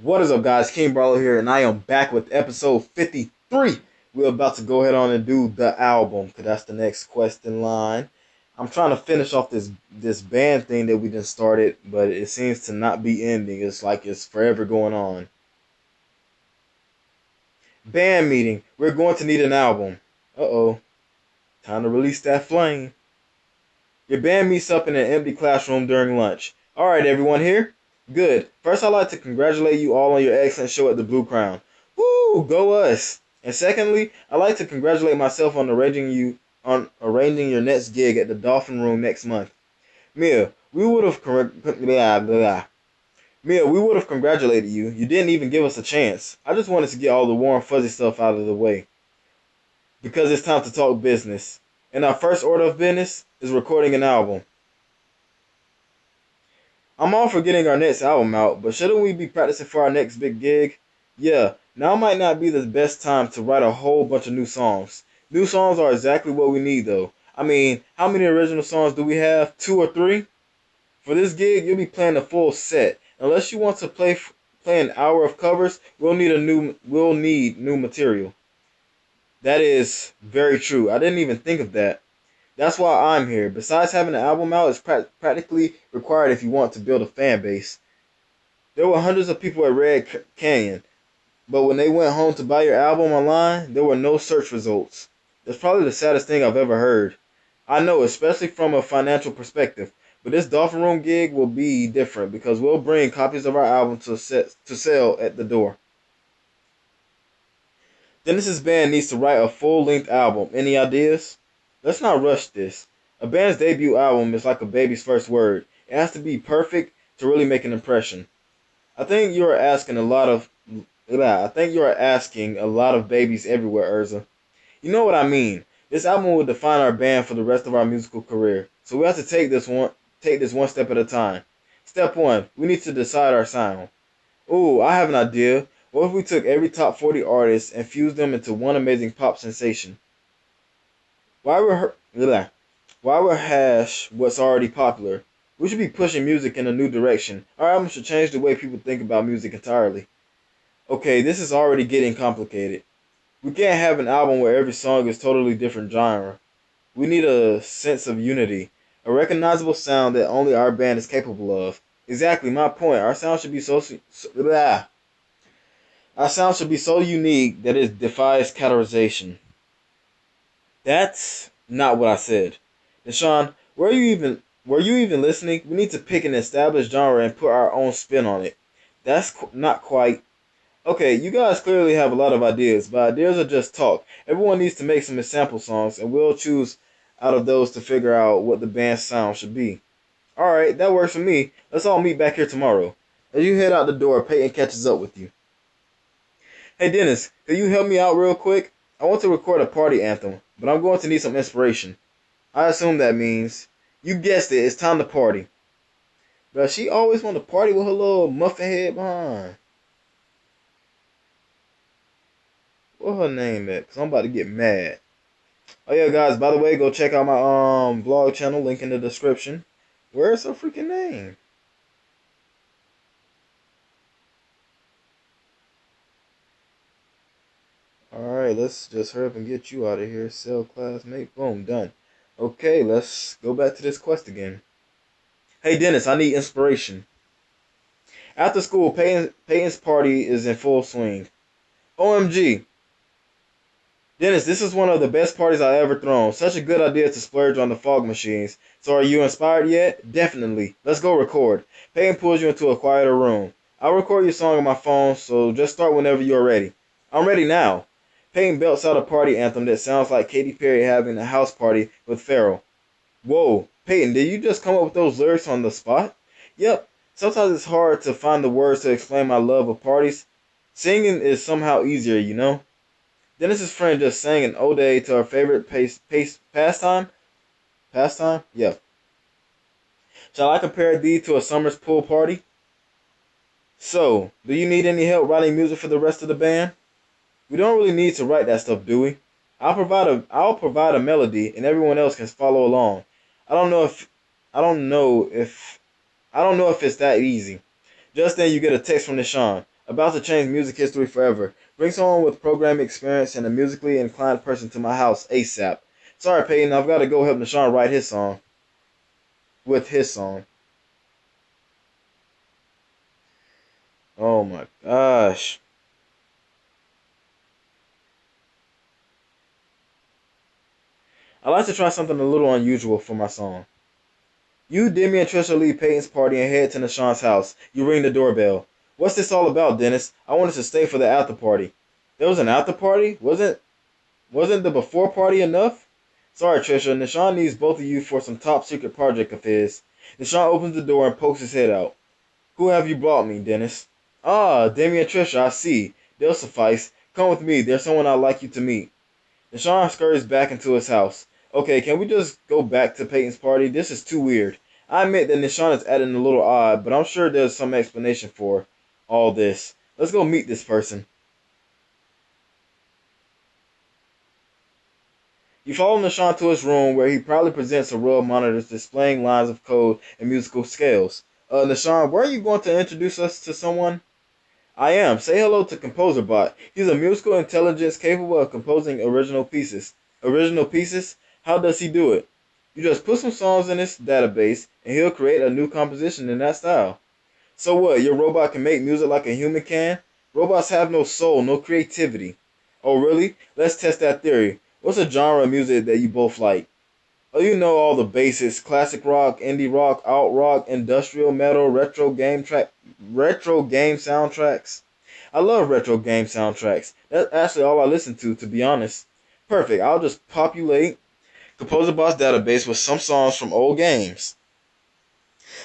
What is up, guys? King Barlow here, and I am back with episode 53. We're about to go ahead on and do the album, because that's the next question line. I'm trying to finish off this band thing that we just started, but it seems to not be ending. It's like it's forever going on. Band meeting. We're going to need an album. Uh-oh. Time to release that flame. Your band meets up in an empty classroom during lunch. Alright, everyone here? Good. First, I'd like to congratulate you all on your excellent show at the Blue Crown. Woo! Go us! And secondly, I'd like to congratulate myself on arranging your next gig at the Dolphin Room next month. Mia, we would have Mia, we would have congratulated you. You didn't even give us a chance. I just wanted to get all the warm fuzzy stuff out of the way. Because it's time to talk business. And our first order of business is recording an album. I'm all for getting our next album out, but shouldn't we be practicing for our next big gig? Yeah, now might not be the best time to write a whole bunch of new songs. New songs are exactly what we need, though. I mean, how many original songs do we have? 2 or 3? For this gig, you'll be playing a full set. Unless you want to play an hour of covers, we'll need new material. That is very true. I didn't even think of that. That's why I'm here. Besides having an album out, it's practically required if you want to build a fan base. There were hundreds of people at Red Canyon, but when they went home to buy your album online, there were no search results. That's probably the saddest thing I've ever heard. I know, especially from a financial perspective, but this Dolphin Room gig will be different because we'll bring copies of our album to sell at the door. Dennis's band needs to write a full-length album. Any ideas? Let's not rush this. A band's debut album is like a baby's first word. It has to be perfect to really make an impression. I think you are asking a lot of babies everywhere, Urza. You know what I mean. This album will define our band for the rest of our musical career. So we have to take this one step at a time. Step 1, we need to decide our sound. Ooh, I have an idea. What if we took every top 40 artist and fused them into one amazing pop sensation? Why rehash what's already popular? We should be pushing music in a new direction. Our album should change the way people think about music entirely. Okay, this is already getting complicated. We can't have an album where every song is totally different genre. We need a sense of unity, a recognizable sound that only our band is capable of. Exactly my point. Our sound should be so unique that it defies categorization. That's not what I said. Deshaun, were you even listening? We need to pick an established genre and put our own spin on it. That's not quite. Okay, you guys clearly have a lot of ideas, but ideas are just talk. Everyone needs to make some sample songs, and we'll choose out of those to figure out what the band's sound should be. Alright, that works for me. Let's all meet back here tomorrow. As you head out the door, Peyton catches up with you. Hey Dennis, could you help me out real quick? I want to record a party anthem, but I'm going to need some inspiration. I assume that means, you guessed it, it's time to party. But she always want to party with her little muffin head behind. What her name at? Cause I'm about to get mad. Oh yeah, guys, by the way, go check out my vlog channel, link in the description. Where's her freaking name? Alright, let's just hurry up and get you out of here. Sell classmate. Boom, done. Okay, let's go back to this quest again. Hey Dennis, I need inspiration. After school, Peyton's party is in full swing. OMG. Dennis, this is one of the best parties I ever thrown. Such a good idea to splurge on the fog machines. So are you inspired yet? Definitely. Let's go record. Peyton pulls you into a quieter room. I'll record your song on my phone, so just start whenever you're ready. I'm ready now. Peyton belts out a party anthem that sounds like Katy Perry having a house party with Pharrell. Whoa, Peyton, did you just come up with those lyrics on the spot? Yep. Sometimes it's hard to find the words to explain my love of parties. Singing is somehow easier, you know? Dennis's friend just sang an ode to her favorite pastime. Pastime? Yeah. Shall I compare thee to a summer's pool party? So, do you need any help writing music for the rest of the band? We don't really need to write that stuff, do we? I'll provide a melody and everyone else can follow along. I don't know if I don't know if it's that easy. Just then you get a text from Nishan. About to change music history forever. Bring someone with programming experience and a musically inclined person to my house ASAP. Sorry, Peyton, I've got to go help Nashawn write his song. With his song. Oh my gosh. I like to try something a little unusual for my song. You, Demi, and Trisha leave Peyton's party and head to Nashawn's house. You ring the doorbell. What's this all about, Dennis? I wanted to stay for the after party. There was an after party? Wasn't the before party enough? Sorry, Trisha. Nashawn needs both of you for some top secret project of his. Nashawn opens the door and pokes his head out. Who have you brought me, Dennis? Ah, Demi and Trisha, I see. They'll suffice. Come with me. There's someone I'd like you to meet. Deshaun scurries back into his house. Okay, can we just go back to Peyton's party? This is too weird. I admit that Nishan is acting a little odd, but I'm sure there's some explanation for all this. Let's go meet this person. You follow Nishan to his room where he proudly presents a row of monitors displaying lines of code and musical scales. Nishan, weren't you going to introduce us to someone? I am. Say hello to ComposerBot. He's a musical intelligence capable of composing original pieces. Original pieces? How does he do it? You just put some songs in his database, and he'll create a new composition in that style. So what, your robot can make music like a human can? Robots have no soul, no creativity. Oh really? Let's test that theory. What's a genre of music that you both like? Oh, you know all the basics: classic rock, indie rock, alt rock, industrial metal, retro game soundtracks. I love retro game soundtracks. That's actually all I listen to be honest. Perfect. I'll just populate ComposerBot's database with some songs from old games.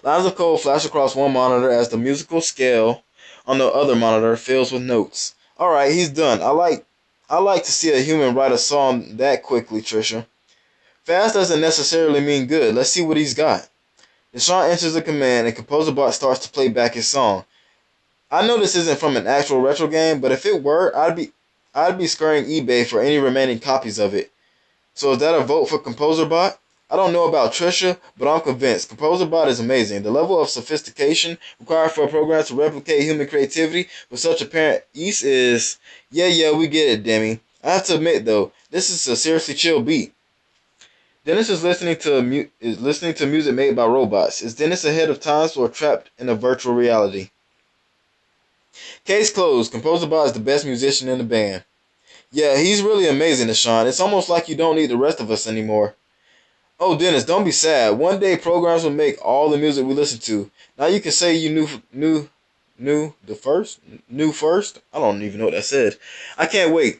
Lines of code flash across one monitor as the musical scale on the other monitor fills with notes. All right, he's done. I like to see a human write a song that quickly, Trisha. Fast doesn't necessarily mean good. Let's see what he's got. Deshaun enters the command and ComposerBot starts to play back his song. I know this isn't from an actual retro game, but if it were, I'd be scouring eBay for any remaining copies of it. So is that a vote for ComposerBot? I don't know about Trisha, but I'm convinced. ComposerBot is amazing. The level of sophistication required for a program to replicate human creativity with such apparent ease is... Yeah, we get it, Demi. I have to admit, though, this is a seriously chill beat. Dennis is listening to music made by robots. Is Dennis ahead of times or trapped in a virtual reality? Case closed. ComposerBot is the best musician in the band. Yeah, he's really amazing, Deshaun. It's almost like you don't need the rest of us anymore. Oh, Dennis, don't be sad. One day programs will make all the music we listen to. Now you can say you knew first. I don't even know what that said. I can't wait.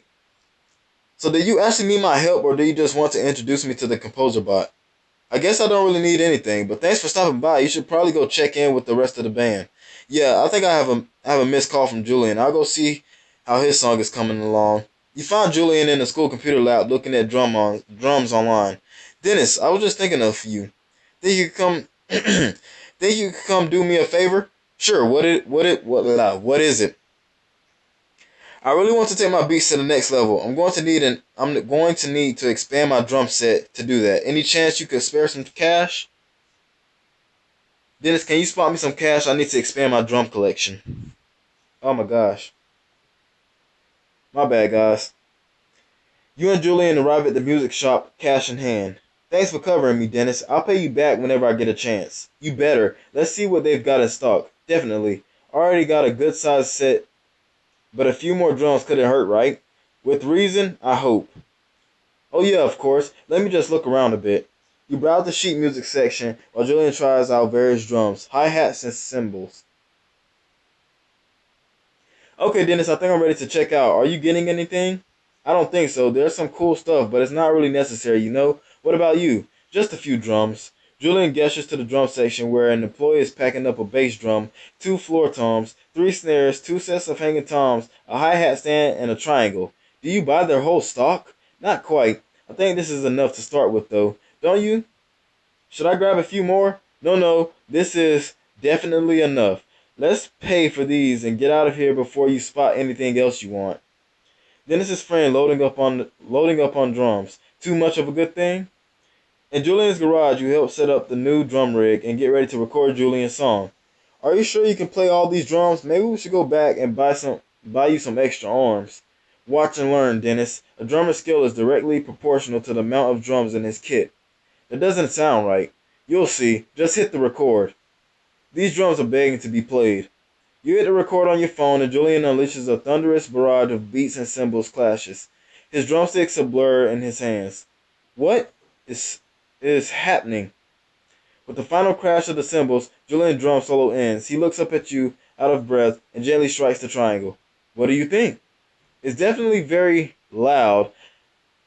So did you actually need my help, or do you just want to introduce me to the ComposerBot? I guess I don't really need anything, but thanks for stopping by. You should probably go check in with the rest of the band. Yeah, I think I have a missed call from Julian. I'll go see how his song is coming along. You found Julian in the school computer lab looking at drums online. Dennis, I was just thinking of you. Think you could come think you could come do me a favor? Sure, what is it? I really want to take my beats to the next level. I'm going to need to expand my drum set to do that. Any chance you could spare some cash? Dennis, can you spot me some cash? I need to expand my drum collection. Oh my gosh. My bad, guys. You and Julian arrive at the music shop, cash in hand. Thanks for covering me, Dennis. I'll pay you back whenever I get a chance. You better. Let's see what they've got in stock. Definitely. Already got a good sized set, but a few more drums couldn't hurt, right? With reason, I hope. Oh yeah, of course. Let me just look around a bit. You browse the sheet music section while Julian tries out various drums, hi-hats, and cymbals. Okay, Dennis, I think I'm ready to check out. Are you getting anything? I don't think so. There's some cool stuff, but it's not really necessary, you know? What about you? Just a few drums. Julian gestures to the drum section where an employee is packing up a bass drum, two floor toms, three snares, two sets of hanging toms, a hi-hat stand, and a triangle. Do you buy their whole stock? Not quite. I think this is enough to start with, though. Don't you? Should I grab a few more? No. This is definitely enough. Let's pay for these and get out of here before you spot anything else you want. Dennis's friend loading up on drums. Too much of a good thing? In Julian's garage, you help set up the new drum rig and get ready to record Julian's song. Are you sure you can play all these drums? Maybe we should go back and buy you some extra arms. Watch and learn, Dennis. A drummer's skill is directly proportional to the amount of drums in his kit. That doesn't sound right. You'll see. Just hit the record. These drums are begging to be played. You hit the record on your phone, and Julian unleashes a thunderous barrage of beats and cymbals clashes. His drumsticks a blur in his hands. What is happening? With the final crash of the cymbals, Julian's drum solo ends. He looks up at you, out of breath, and gently strikes the triangle. What do you think? It's definitely very loud.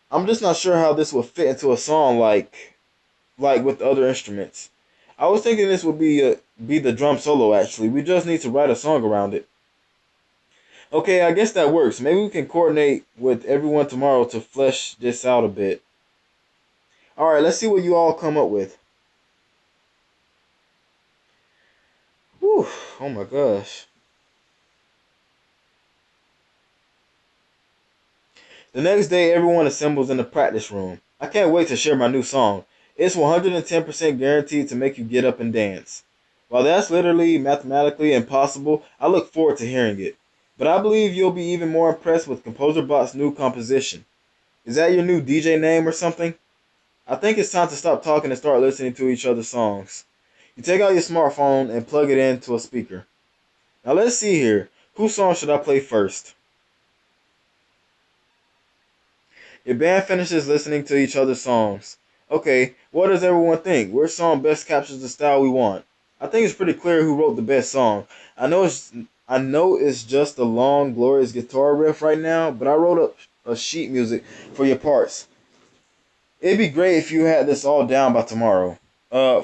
I'm just not sure how this would fit into a song like with other instruments. I was thinking this would be the drum solo actually. We just need to write a song around it. Okay, I guess that works. Maybe we can coordinate with everyone tomorrow to flesh this out a bit. All right, let's see what you all come up with. Whew, oh my gosh. The next day, everyone assembles in the practice room. I can't wait to share my new song. It's 110% guaranteed to make you get up and dance. While that's literally mathematically impossible, I look forward to hearing it. But I believe you'll be even more impressed with Composer Bot's new composition. Is that your new DJ name or something? I think it's time to stop talking and start listening to each other's songs. You take out your smartphone and plug it into a speaker. Now let's see here. Whose song should I play first? Your band finishes listening to each other's songs. Okay, what does everyone think? Which song best captures the style we want? I think it's pretty clear who wrote the best song. I know it's just a long, glorious guitar riff right now, but I wrote up a sheet music for your parts. It'd be great if you had this all down by tomorrow.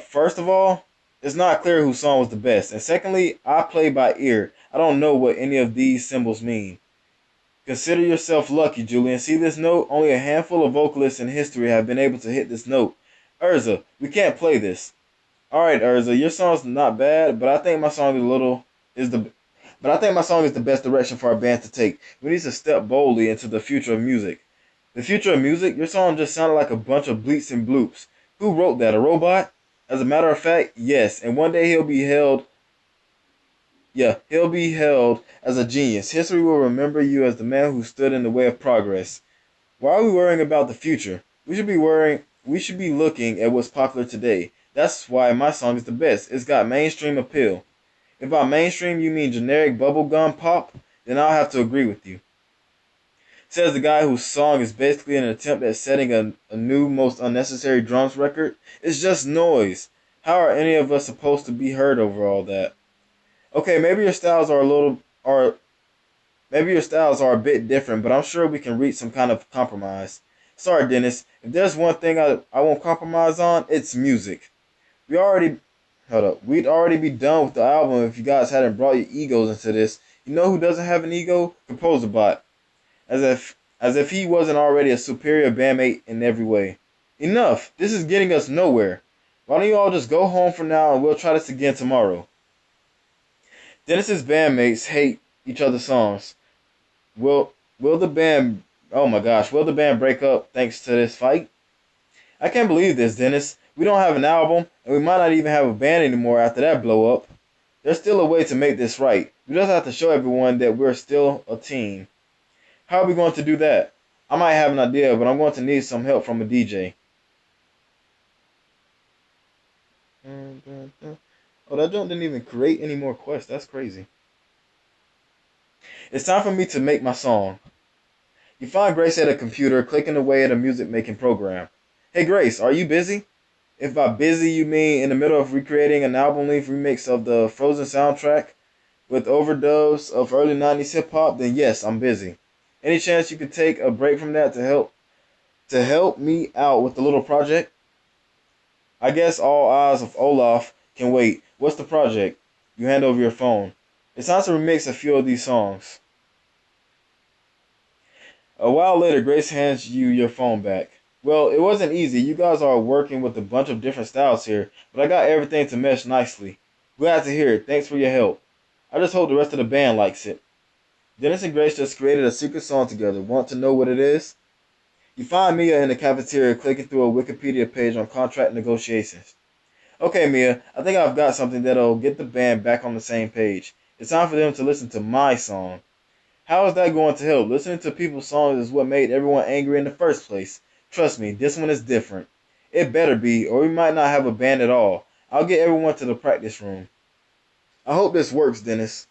First of all, it's not clear whose song was the best. And secondly, I play by ear. I don't know what any of these symbols mean. Consider yourself lucky, Julian. See this note? Only a handful of vocalists in history have been able to hit this note. Urza, we can't play this. Alright, Urza, your song's not bad, but I think my song is the best direction for our band to take. We need to step boldly into the future of music. The future of music? Your song just sounded like a bunch of bleeps and bloops. Who wrote that? A robot? As a matter of fact, yes. And one day he'll be held as a genius. History will remember you as the man who stood in the way of progress. Why are we worrying about the future? We should be looking at what's popular today. That's why my song is the best. It's got mainstream appeal. If by mainstream you mean generic bubblegum pop, then I'll have to agree with you. Says the guy whose song is basically an attempt at setting a new, most unnecessary drums record. It's just noise. How are any of us supposed to be heard over all that? Okay, maybe your styles are a bit different, but I'm sure we can reach some kind of compromise. Sorry, Dennis. If there's one thing I won't compromise on, it's music. We'd already be done with the album if you guys hadn't brought your egos into this. You know who doesn't have an ego? Composer Bot. As if he wasn't already a superior bandmate in every way. Enough. This is getting us nowhere. Why don't you all just go home for now and we'll try this again tomorrow? Dennis's bandmates hate each other's songs. Will the band will the band break up thanks to this fight? I can't believe this, Dennis. We don't have an album, and we might not even have a band anymore after that blow up. There's still a way to make this right. We just have to show everyone that we're still a team. How are we going to do that? I might have an idea, but I'm going to need some help from a DJ. Oh, that jump didn't even create any more quests. That's crazy. It's time for me to make my song. You find Grace at a computer, clicking away at a music-making program. Hey, Grace, are you busy? If by busy you mean in the middle of recreating an album-length remix of the Frozen soundtrack with overdubs of early 90s hip-hop, then yes, I'm busy. Any chance you could take a break from that to help me out with the little project? I guess all eyes of Olaf can wait. What's the project? You hand over your phone. It's time to remix a few of these songs. A while later, Grace hands you your phone back. Well, it wasn't easy. You guys are working with a bunch of different styles here, but I got everything to mesh nicely. Glad to hear it. Thanks for your help. I just hope the rest of the band likes it. Dennis and Grace just created a secret song together. Want to know what it is? You find Mia in the cafeteria clicking through a Wikipedia page on contract negotiations. Okay, Mia, I think I've got something that'll get the band back on the same page. It's time for them to listen to my song. How is that going to help? Listening to people's songs is what made everyone angry in the first place. Trust me, this one is different. It better be, or we might not have a band at all. I'll get everyone to the practice room. I hope this works, Dennis.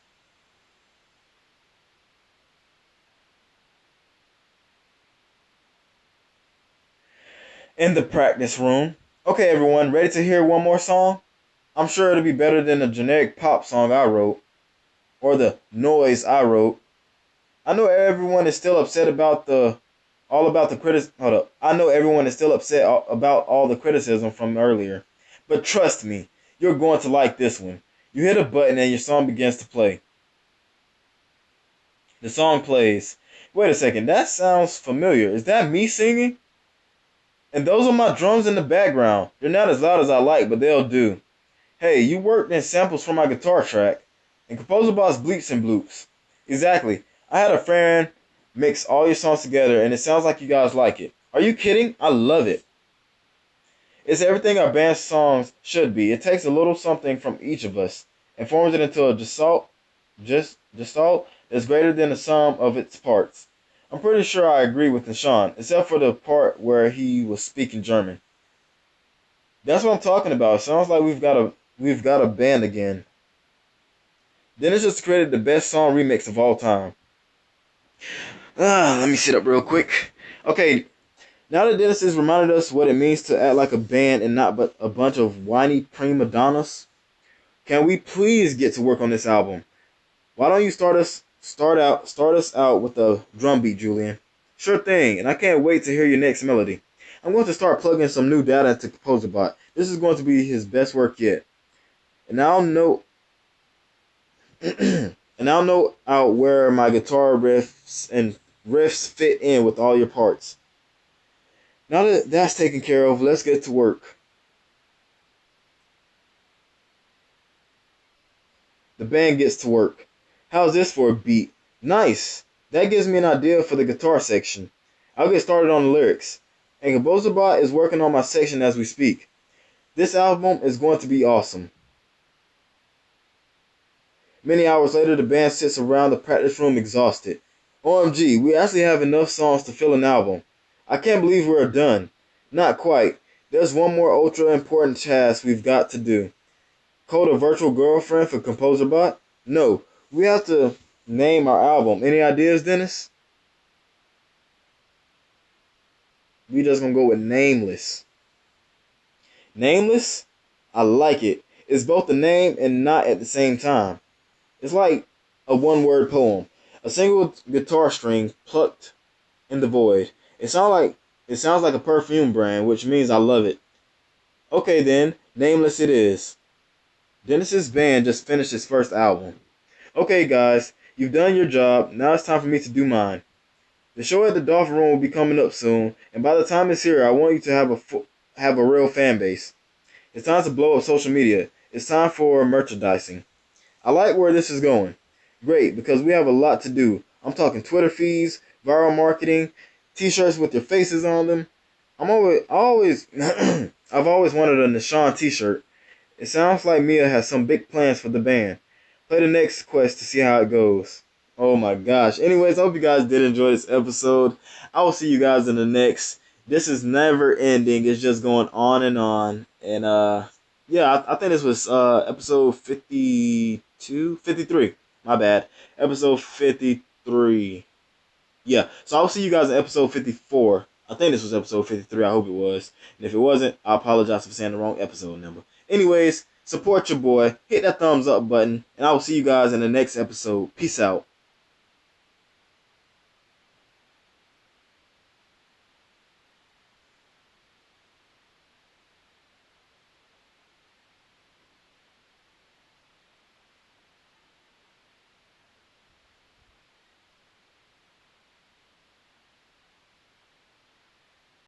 In the practice room. Okay, everyone, ready to hear one more song? I'm sure it'll be better than the generic pop song I wrote, or the noise I wrote. I know everyone is still upset about the all about the critic. Hold up. I know everyone is still upset about all the criticism from earlier, but trust me, you're going to like this one. You hit a button and your song begins to play. The song plays. Wait a second, that sounds familiar. Is that me singing? And those are my drums in the background. They're not as loud as I like, but they'll do. Hey, you worked in samples for my guitar track. And Composer Boss bleeps and bloops. Exactly. I had a friend mix all your songs together, and it sounds like you guys like it. Are you kidding? I love it. It's everything our band songs should be. It takes a little something from each of us and forms it into a gestalt that's greater than the sum of its parts. I'm pretty sure I agree with Nishan, except for the part where he was speaking German. That's what I'm talking about. It sounds like we've got a band again. Dennis just created the best song remix of all time. Let me sit up real quick. Okay, now that Dennis has reminded us what it means to act like a band and not but a bunch of whiny prima donnas, can we please get to work on this album? Why don't you start us out with a drum beat, Julian? Sure thing, and I can't wait to hear your next melody. I'm going to start plugging some new data into ComposerBot. This is going to be his best work yet. And I'll know and I'll know out where my guitar riffs fit in with all your parts. Now that that's taken care of, let's get to work. The band gets to work. How's this for a beat? Nice. That gives me an idea for the guitar section. I'll get started on the lyrics. And ComposerBot is working on my section as we speak. This album is going to be awesome. Many hours later, the band sits around the practice room exhausted. OMG, we actually have enough songs to fill an album. I can't believe we're done. Not quite. There's one more ultra important task we've got to do. Code a virtual girlfriend for ComposerBot? No, we have to name our album. Any ideas, Dennis? We just gonna go with Nameless. Nameless? I like it. It's both a name and not at the same time. It's like a one-word poem. A single guitar string plucked in the void. It sounds like a perfume brand, which means I love it. Okay then, Nameless it is. Dennis's band just finished his first album. Okay guys, you've done your job. Now it's time for me to do mine. The show at the Dolphin Room will be coming up soon, and by the time it's here, I want you to have a real fan base. It's time to blow up social media. It's time for merchandising. I like where this is going. Great, because we have a lot to do. I'm talking Twitter feeds, viral marketing, t-shirts with your faces on them. I've always wanted a Nishan t-shirt. It sounds like Mia has some big plans for the band. Play the next quest to see how it goes. Oh my gosh. Anyways, I hope you guys did enjoy this episode. I will see you guys in the next. This is never ending. It's just going on and on. And yeah, I think this was episode 52, 53. My bad. Episode 53. Yeah, so I'll see you guys in episode 54. I think this was episode 53. I hope it was. And if it wasn't, I apologize for saying the wrong episode number. Anyways, support your boy. Hit that thumbs up button. And I will see you guys in the next episode. Peace out.